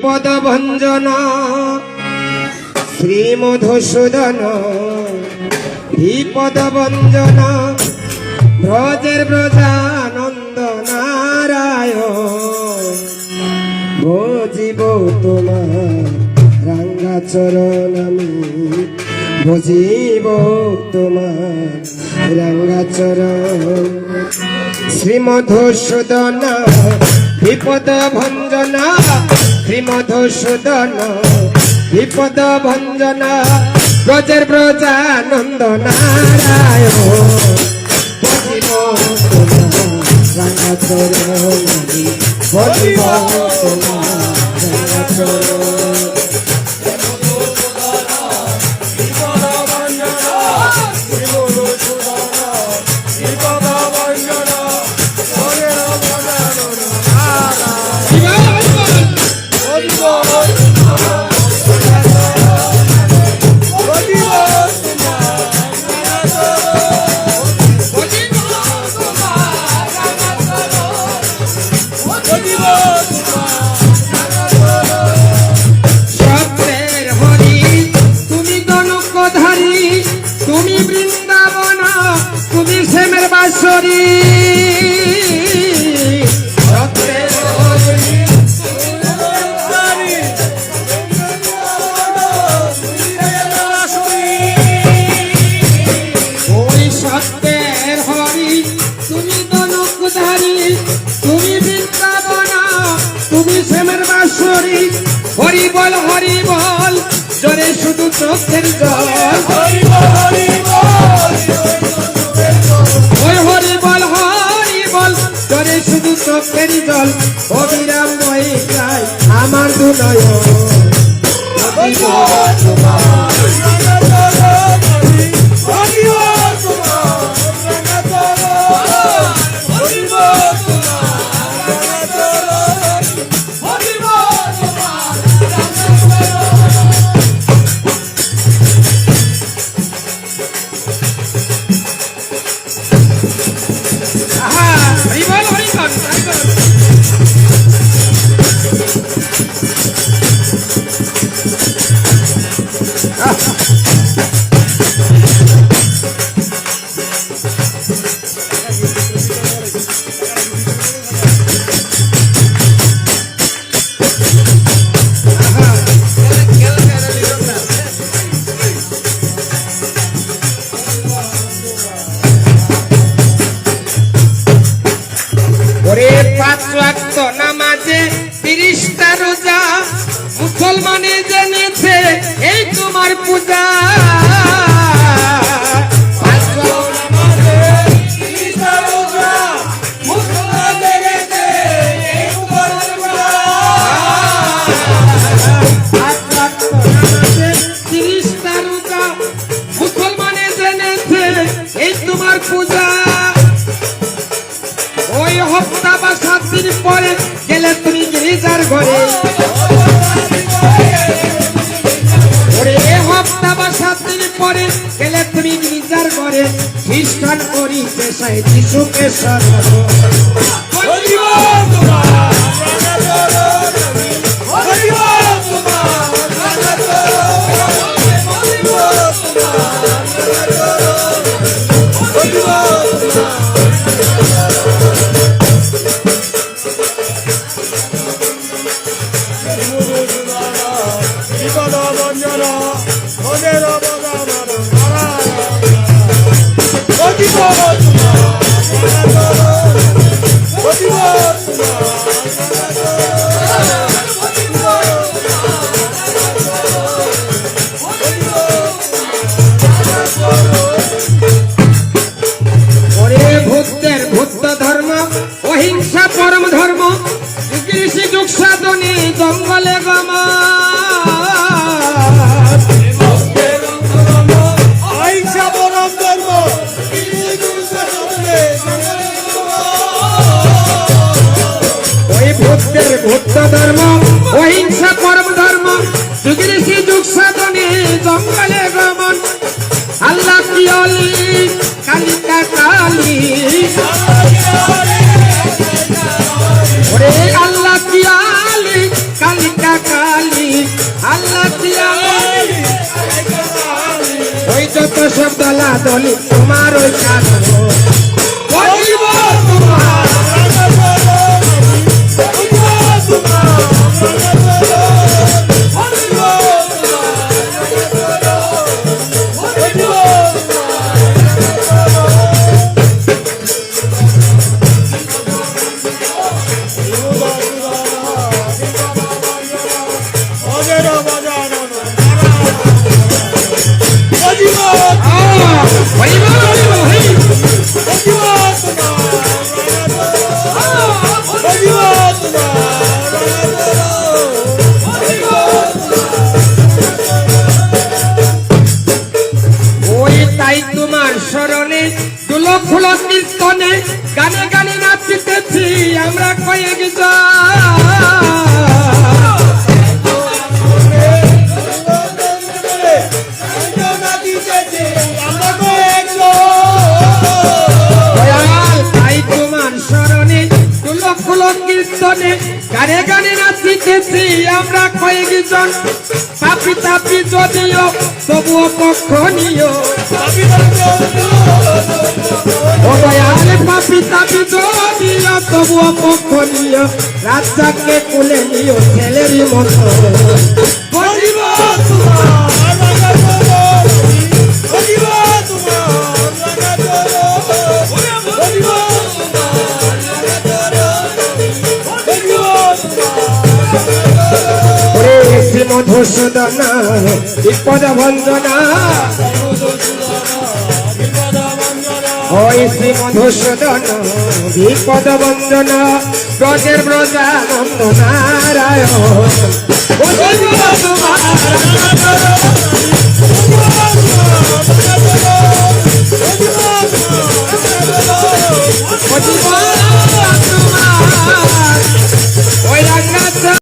বিপদ ভঞ্জন শ্রী মধুসূদন বিপদ ভঞ্জন ব্রজের ব্রজানন্দ নারায়ণ ভজিব তোমার রাঙ্গা চরণ আমি ভজিব তোমার রাঙ্গা চরণ শ্রী মধুসূদন বিপদ ভঞ্জন শ্রী মধুসূদন বিপদ ভঞ্জন ব্রজের ব্রজানন্দ নারায়ণ ভজিব তোমার রাঙ্গা চরণ আমি ভজিব তোমার রাঙ্গা চরণ তুমি বৃন্দাবন তুমি শ্যামের বাঁশরী ওই সত্যের হরি তুমি ধনুকধারী তুমি বৃন্দাবন তুমি শ্যামের বাঁশরী হরি বল জোরে শুধু চোখের জল হরি বল জোরে শুধু চোখের জল অবিরাম বয়ে যায় আমার দুনয়ন নামাজে 30টা রোজা মুসলমানে জেনেছে এই তোমার পূজা মুসলমানে জেনেছে এই তোমার পূজা ওই হপ্তা বা 7 দিন পরে গেলে তুমি গির্জার ঘরে হপ্তা বা 7 দিন পরে গেলে তুমি গির্জার ঘরে খ্রিস্টান করিতে চাই যিশুকে অহিংসা পরম ধর্ম যুগ সাধনে জঙ্গলে গমা ভূত ধর্ম অহিংসা পরম ধর্ম যুগ সাধনে জঙ্গলে গমন আল্লাহ কি অলি কালিকা কালী আল্লাহ কি আলি কালিকা বলি আল্লাহ ওই যত সব দলা দলি তোমার ওই কাজ বলিব তোমার কীর্তনে গানে গানে নাচিতেছি আমরা তাই তোমার স্মরণে কীর্তনে গানে গানে নাচিতেছি আমরা কয়েকজন পাপি তাপি যদিও তবুও পক্ষ নিও পাপি তাপি যদিও তবুও পক্ষ নিও রাজাকে কুলে নিও ছেলেরই মতো মধুসূদন বিপদ ভঞ্জনা ওই শ্রী মধুসূদন বিপদ ভঞ্জনা ব্রজের ব্রজানন্দ নারায়ণ